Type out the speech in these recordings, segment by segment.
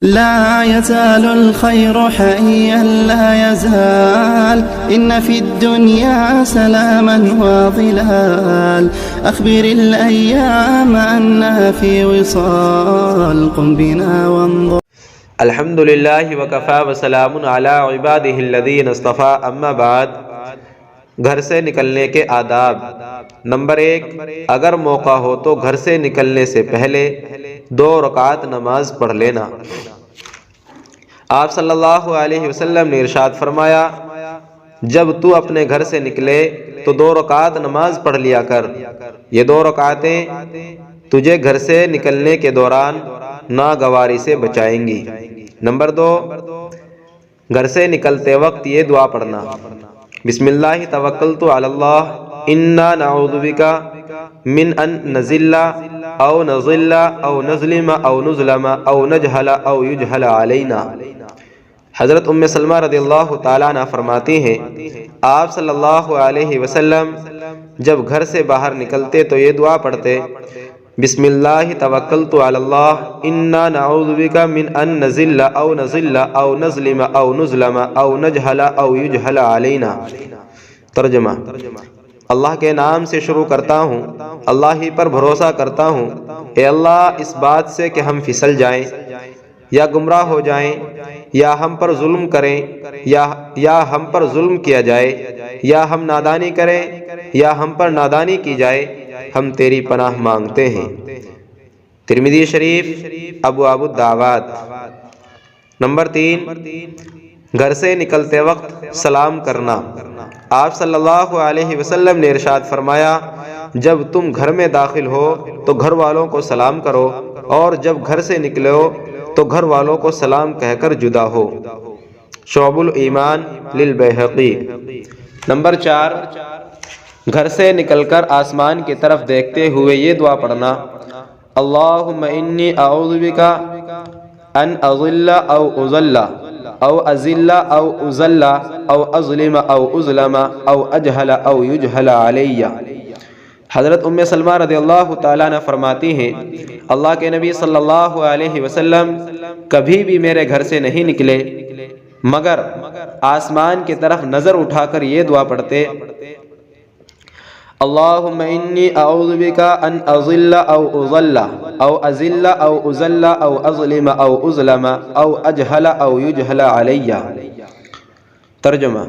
لا يزال الخير حيا لا يزال إن في الدنيا سلاما وظلال أخبر الأيام أنها في وصال قم بنا وانظر. الحمد للہ وکفا وسلام علی عبادہ الذین اصطفیٰ، اما بعد. گھر سے نکلنے کے آداب. نمبر 1، اگر موقع ہو تو گھر سے نکلنے سے پہلے 2 رکعت نماز پڑھ لینا. آپ صلی اللہ علیہ وسلم نے ارشاد فرمایا، جب تو اپنے گھر سے نکلے تو 2 رکعت نماز پڑھ لیا کر. یہ 2 رکعتیں تجھے گھر سے نکلنے کے دوران ناگواری سے بچائیں گی. نمبر 2، گھر سے نکلتے وقت یہ دعا پڑھنا: بسم اللہ توکلت علی اللہ انا نعوذ بک من ان نزل او نضل او نظلم او نظلم او نجہل او یجہل علینا. حضرت ام سلمہ رضی اللہ تعالیٰ عنہ فرماتی ہیں، آپ صلی اللہ علیہ وسلم جب گھر سے باہر نکلتے تو یہ دعا پڑھتے: بسم اللہ توکلت علی اللہ انا نعوذ بک من ان نزل او نضل او نظلم او نظلم او نجہل او یجہل علینا. ترجمہ: اللہ کے نام سے شروع کرتا ہوں، اللہ ہی پر بھروسہ کرتا ہوں. اے اللہ، اس بات سے کہ ہم پھسل جائیں یا گمراہ ہو جائیں یا ہم پر ظلم کریں یا ہم پر ظلم کیا جائے یا ہم نادانی کریں یا ہم پر نادانی کی جائے، ہم تیری پناہ مانگتے ہیں. ترمذی شریف، ابواب الدعوات. نمبر 3، گھر سے نکلتے وقت سلام کرنا. آپ صلی اللہ علیہ وسلم نے ارشاد فرمایا، جب تم گھر میں داخل ہو تو گھر والوں کو سلام کرو، اور جب گھر سے نکلو تو گھر والوں کو سلام کہہ کر جدا ہو. شعب الایمان للبیہقی. نمبر 4، گھر سے نکل کر آسمان کی طرف دیکھتے ہوئے یہ دعا پڑھنا: اللہم انی اعوذ بک ان اضل او اضل او ازل او ازل او اظلم او اظلم او اجہل او یجہل علیہ. حضرت ام سلمہ رضی اللہ تعالیٰ عنہ فرماتی ہیں، اللہ کے نبی صلی اللہ علیہ وسلم کبھی بھی میرے گھر سے نہیں نکلے مگر آسمان کی طرف نظر اٹھا کر یہ دعا پڑھتے: اللہم انی اعوذ بک ان اضل او اضل او ازل او ازل او اظلم او اظلم او اجہل او یجہل علیہ. ترجمہ: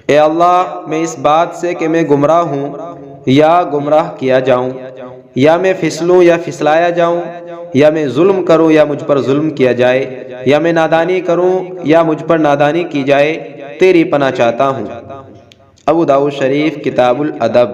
اے اللہ، میں اس بات سے کہ میں گمراہ ہوں یا گمراہ کیا جاؤں، یا میں پھسلوں یا پھسلایا جاؤں، یا میں ظلم کروں یا مجھ پر ظلم کیا جائے، یا میں نادانی کروں یا مجھ پر نادانی کی جائے، تیری پناہ چاہتا ہوں. ابو داؤد شریف، کتاب الادب.